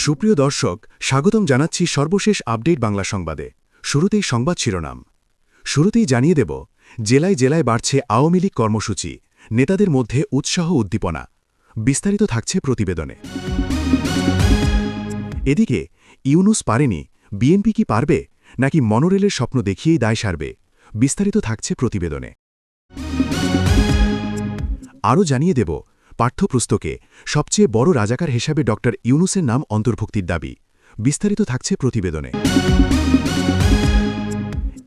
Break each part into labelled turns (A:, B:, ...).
A: সুপ্রিয় দর্শক, স্বাগতম জানাচ্ছি সর্বশেষ আপডেট বাংলা সংবাদে। শুরুতেই সংবাদ শিরোনাম। শুরুতেই জানিয়ে দেব, জেলায় জেলায় বাড়ছে আওয়ামী লীগ কর্মসূচি, নেতাদের মধ্যে উৎসাহ উদ্দীপনা। বিস্তারিত থাকছে প্রতিবেদনে। এদিকে ইউনূস পারেনি, বিএনপি কি পারবে, নাকি মনোরেলের স্বপ্ন দেখিয়েই দায় সারবে? বিস্তারিত থাকছে প্রতিবেদনে। আরও জানিয়ে দেব, পাঠ্যপুস্তকে সবচেয়ে বড় রাজাকার হিসাবে ড ইউনূসের নাম অন্তর্ভুক্তির দাবি। বিস্তারিত থাকছে প্রতিবেদনে।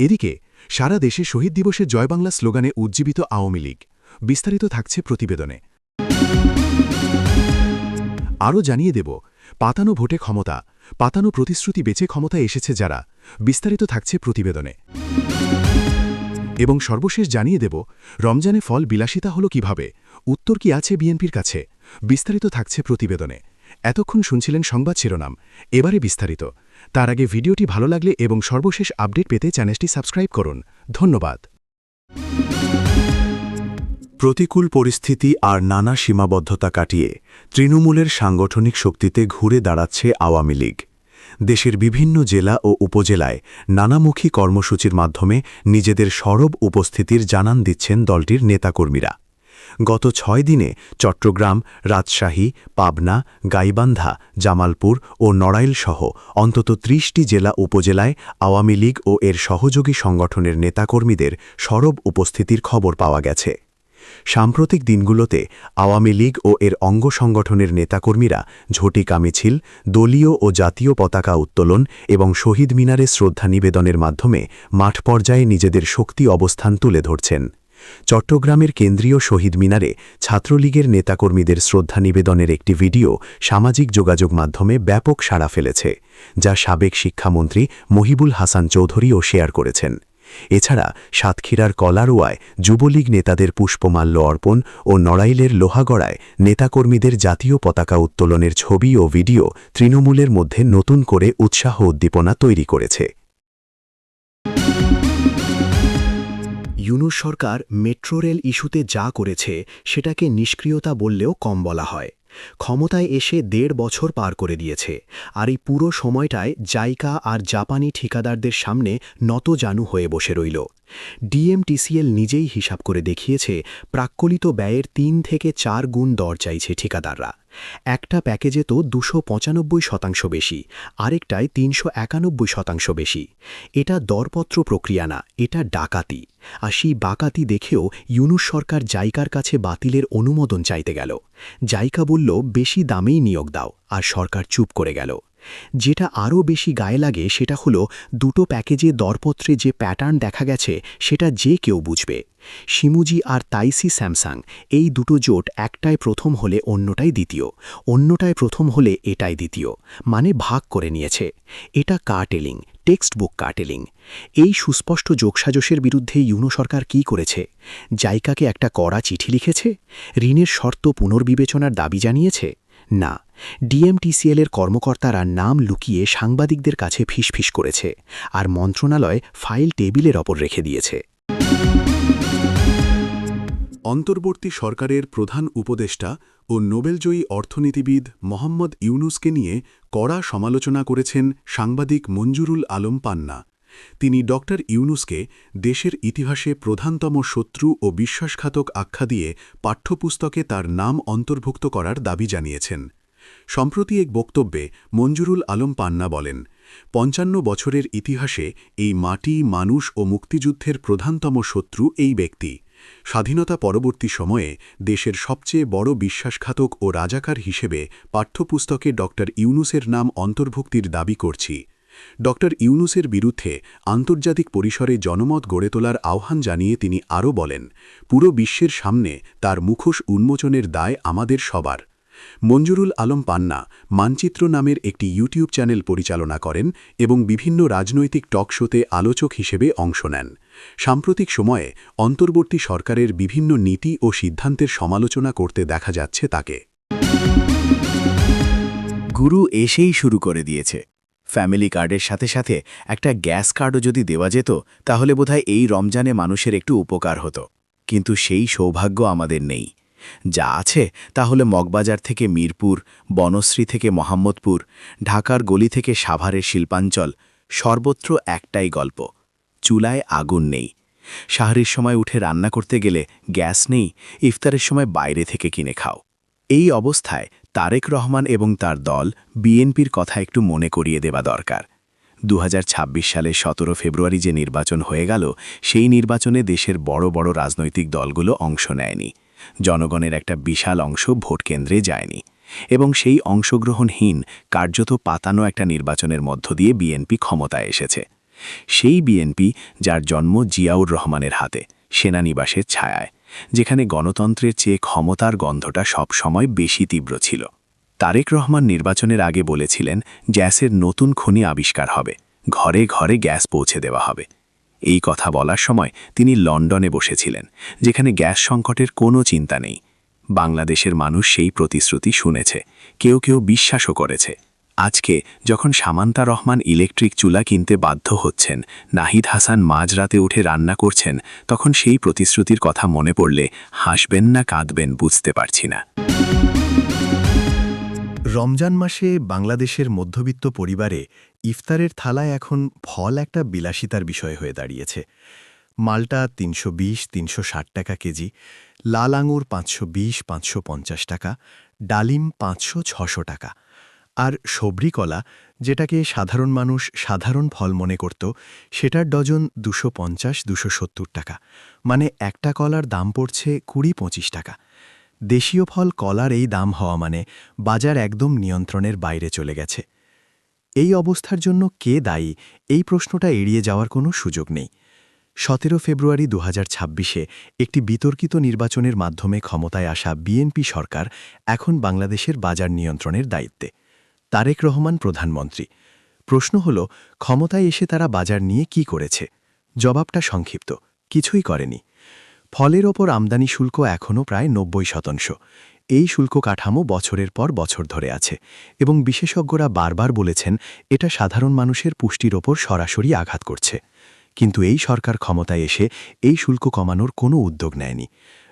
A: এদিকে সারা দেশে শহীদ দিবসে জয় বাংলা স্লোগানে উজ্জীবিত আওয়ামী লীগ। বিস্তারিত থাকছে প্রতিবেদনে। আরও জানিয়ে দেব, পাতানো ভোটে ক্ষমতা, পাতানো প্রতিশ্রুতি বেচে ক্ষমতায় এসেছে যারা। বিস্তারিত থাকছে প্রতিবেদনে। এবং সর্বশেষ জানিয়ে দেব, রমজানে ফল বিলাসিতা হল কিভাবে, উত্তর কি আছে বিএনপির কাছে? বিস্তারিত থাকছে প্রতিবেদনে। এতক্ষণ শুনছিলেন সংবাদ শিরোনাম, এবারে বিস্তারিত। তার আগে ভিডিওটি ভালো লাগলে এবং সর্বশেষ আপডেট পেতে চ্যানেলটি সাবস্ক্রাইব করুন। ধন্যবাদ।
B: প্রতিকূল পরিস্থিতি আর নানা সীমাবদ্ধতা কাটিয়ে তৃণমূলের সাংগঠনিক শক্তিতে ঘুরে দাঁড়াচ্ছে আওয়ামী লীগ। দেশের বিভিন্ন জেলা ও উপজেলায় নানামুখী কর্মসূচির মাধ্যমে নিজেদের সরব উপস্থিতির জানান দিচ্ছেন দলটির নেতাকর্মীরা। গত 6 দিনে চট্টগ্রাম, রাজশাহী, পাবনা, গাইবান্ধা, জামালপুর ও নড়াইল সহ অন্তত 30টি জেলা উপজেলায় আওয়ামী লীগ ও এর সহযোগী সংগঠনের নেতাকর্মীদের সরব উপস্থিতির খবর পাওয়া গেছে। সাম্প্রতিক দিনগুলোতে আওয়ামী লীগ ও এর অঙ্গ সংগঠনের নেতাকর্মীরা ঝটিকা মিছিল, দলীয় ও জাতীয় পতাকা উত্তোলন এবং শহীদ মিনারে শ্রদ্ধা নিবেদনের মাধ্যমে মাঠ পর্যায়ে নিজেদের শক্তি অবস্থান তুলে ধরছেন। চট্টগ্রামের কেন্দ্রীয় শহীদ মিনারে ছাত্রলীগের নেতাকর্মীদের শ্রদ্ধা নিবেদনের একটি ভিডিও সামাজিক যোগাযোগ মাধ্যমে ব্যাপক সাড়া ফেলেছে, যা সাবেক শিক্ষামন্ত্রী মহিবুল হাসান চৌধুরীও শেয়ার করেছেন। এছাড়া সাতক্ষীরার কলারোয়ায় যুবলীগ নেতাদের পুষ্পমাল্য অর্পণ ও নড়াইলের লোহাগড়ায় নেতাকর্মীদের জাতীয় পতাকা উত্তোলনের ছবি ও ভিডিও তৃণমূলের মধ্যে নতুন করে উৎসাহ উদ্দীপনা তৈরি করেছে।
C: ইউনূস সরকার মেট্রো রেল ইস্যুতে যা করেছে সেটাকে নিষ্ক্রিয়তা বললেও কম বলা হয়। ক্ষমতায় এসে 1.5 বছর পার করে দিয়েছে, আর এই পুরো সময়টায় জাইকা আর জাপানি ঠিকাদারদের সামনে নতজানু হয়ে বসে রইল। ডিএমটিসিএল নিজেই হিসাব করে দেখিয়েছে, প্রাক্কলিত ব্যয়ের 3 থেকে 4 গুণ দর চাইছে ঠিকাদাররা। একটা প্যাকেজে তো 295% বেশি, আরেকটায় 391% বেশি। এটা দরপত্র প্রক্রিয়া না, এটা ডাকাতি। আর সেই বাকাতি দেখেও ইউনূস সরকার জাইকার কাছে বাতিলের অনুমোদন চাইতে গেল। জাইকা বলল বেশি দামেই নিয়োগ দাও, আর সরকার চুপ করে গেল। যেটা আরও বেশি গায়ে লাগে সেটা হলো, দুটো প্যাকেজে দরপত্রে যে প্যাটার্ন দেখা গেছে সেটা যে কেউ বুঝবে। শিমুজি আর তাইসি স্যামসাং, এই দুটো জোট একটায় প্রথম হলে অন্যটাই দ্বিতীয়, অন্যটায় প্রথম হলে এটাই দ্বিতীয়, মানে ভাগ করে নিয়েছে। এটা কার্টেলিং, টেক্সট বুক কার্টেলিং। এই সুস্পষ্ট যোগসাজশের বিরুদ্ধে ইউনূস সরকার কী করেছে? জাইকাকে একটা কড়া চিঠি লিখেছে? ঋণের শর্ত পুনর্বিবেচনার দাবি জানিয়েছে? না, ডিএমটিসিএলের কর্মকর্তারা নাম লুকিয়ে সাংবাদিকদের কাছে ফিসফিস করেছে, আর মন্ত্রণালয় ফাইল টেবিলের ওপর রেখে দিয়েছে।
B: অন্তর্বর্তী সরকারের প্রধান উপদেষ্টা ও নোবেলজয়ী অর্থনীতিবিদ মোহাম্মদ ইউনূসকে নিয়ে কড়া সমালোচনা করেছেন সাংবাদিক মঞ্জুরুল আলম পান্না। তিনি ড ইউনূসকে দেশের ইতিহাসে প্রধানতম শত্রু ও বিশ্বাসঘাতক আখ্যা দিয়ে পাঠ্যপুস্তকে তার নাম অন্তর্ভুক্ত করার দাবি জানিয়েছেন। সম্প্রতি এক বক্তব্যে মঞ্জুরুল আলম পান্না বলেন, 55 বছরের ইতিহাসে এই মাটি, মানুষ ও মুক্তিযুদ্ধের প্রধানতম শত্রু এই ব্যক্তি। স্বাধীনতা পরবর্তী সময়ে দেশের সবচেয়ে বড় বিশ্বাসঘাতক ও রাজাকার হিসেবে পাঠ্যপুস্তকে ড ইউনূসের নাম অন্তর্ভুক্তির দাবি করছি। ড ইউনূসের বিরুদ্ধে আন্তর্জাতিক পরিসরে জনমত গড়ে তোলার আহ্বান জানিয়ে তিনি আরও বলেন, পুরো বিশ্বের সামনে তার মুখোশ উন্মোচনের দায় আমাদের সবার। মঞ্জুরুল আলম পান্না মানচিত্র নামের একটি ইউটিউব চ্যানেল পরিচালনা করেন এবং বিভিন্ন রাজনৈতিক টক শোতে আলোচক হিসেবে অংশ নেন। সাম্প্রতিক সময়ে অন্তর্বর্তী সরকারের বিভিন্ন নীতি ও সিদ্ধান্তের সমালোচনা করতে দেখা যাচ্ছে তাকে।
C: গুরু এসেই শুরু করে দিয়েছে। ফ্যামিলি কার্ডের সাথে সাথে একটা গ্যাস কার্ডও যদি দেওয়া যেত, তাহলে বোধহয় এই রমজানে মানুষের একটু উপকার হতো। কিন্তু সেই সৌভাগ্য আমাদের নেই।
B: যা আছে তাহলে মগবাজার থেকে মিরপুর, বনশ্রী থেকে মোহাম্মদপুর, ঢাকার গলি থেকে সাভারের শিল্পাঞ্চল, সর্বত্র একটাই গল্প, চুলায় আগুন নেই। সাহারির সময় উঠে রান্না করতে গেলে গ্যাস নেই, ইফতারের সময় বাইরে থেকে কিনে খাও। এই অবস্থায় তারেক রহমান এবং তার দল বিএনপির কথা একটু মনে করিয়ে দেওয়া দরকার। 2026 সালের 17 ফেব্রুয়ারি যে নির্বাচন হয়ে গেল, সেই নির্বাচনে দেশের বড় বড় রাজনৈতিক দলগুলো অংশ নেয়নি। জনগণের একটা বিশাল অংশ ভোট কেন্দ্রে যায়নি, এবং সেই অংশগ্রহণহীন কার্যত পাতানো একটা নির্বাচনের মধ্য দিয়ে বিএনপি ক্ষমতায় এসেছে। সেই বিএনপি যার জন্ম জিয়াউর রহমানের হাতে, সেনানিবাসের ছায়ায়, যেখানে গণতন্ত্রের চেয়ে ক্ষমতার গন্ধটা সব সময় বেশি তীব্র ছিল। তারেক রহমান নির্বাচনের আগে বলেছিলেন গ্যাসের নতুন খনি আবিষ্কার হবে, ঘরে ঘরে গ্যাস পৌঁছে দেওয়া হবে। এই কথা বলার সময় তিনি লন্ডনে বসেছিলেন, যেখানে গ্যাস সংকটের কোনো চিন্তা নেই। বাংলাদেশের মানুষ সেই প্রতিশ্রুতি শুনেছে, কেউ কেউ বিশ্বাসও করেছে। আজকে যখন সামান্তা রহমান ইলেকট্রিক চুলা কিনতে বাধ্য হচ্ছেন, নাহিদ হাসান মাঝরাতে উঠে রান্না করছেন, তখন সেই প্রতিশ্রুতির কথা মনে পড়লে হাসবেন না কাঁদবেন বুঝতে পারছি না।
C: রমজান মাসে বাংলাদেশের মধ্যবিত্ত পরিবারে ইফতারের থালায় এখন ফল একটা বিলাসিতার বিষয় হয়ে দাঁড়িয়েছে। মালটা 320-360 টাকা কেজি, লাল আঙুর 520-550 টাকা, ডালিম 500-600 টাকা, আর সবরি কলা, যেটাকে সাধারণ মানুষ সাধারণ ফল মনে করত, সেটার ডজন 250-270 টাকা। মানে একটা কলার দাম পড়ছে 20-25 টাকা। দেশীয় ফল কলার এই দাম হওয়া মানে বাজার একদম নিয়ন্ত্রণের বাইরে চলে গেছে। এই অবস্থার জন্য কে দায়ী, এই প্রশ্নটা এড়িয়ে যাওয়ার কোনো সুযোগ নেই। 17 ফেব্রুয়ারি 2026-এ একটি বিতর্কিত নির্বাচনের মাধ্যমে ক্ষমতায় আসা বিএনপি সরকার এখন বাংলাদেশের বাজার নিয়ন্ত্রণের দায়িত্বে। তারেক রহমান প্রধানমন্ত্রী। প্রশ্ন হল, ক্ষমতায় এসে তারা বাজার নিয়ে কি করেছে? জবাবটা সংক্ষিপ্ত, কিছুই করেনি। ফলের ওপর আমদানি শুল্ক এখনও প্রায় 90%। এই শুল্ক কাঠামো বছরের পর বছর ধরে আছে, এবং বিশেষজ্ঞরা বারবার বলেছেন এটা সাধারণ মানুষের পুষ্টির ওপর সরাসরি আঘাত করছে। কিন্তু এই সরকার ক্ষমতায় এসে এই শুল্ক কমানোর কোনো উদ্যোগ নেয়নি,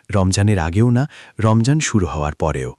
C: রমজানের আগেও না, রমজান শুরু হওয়ার পরেও।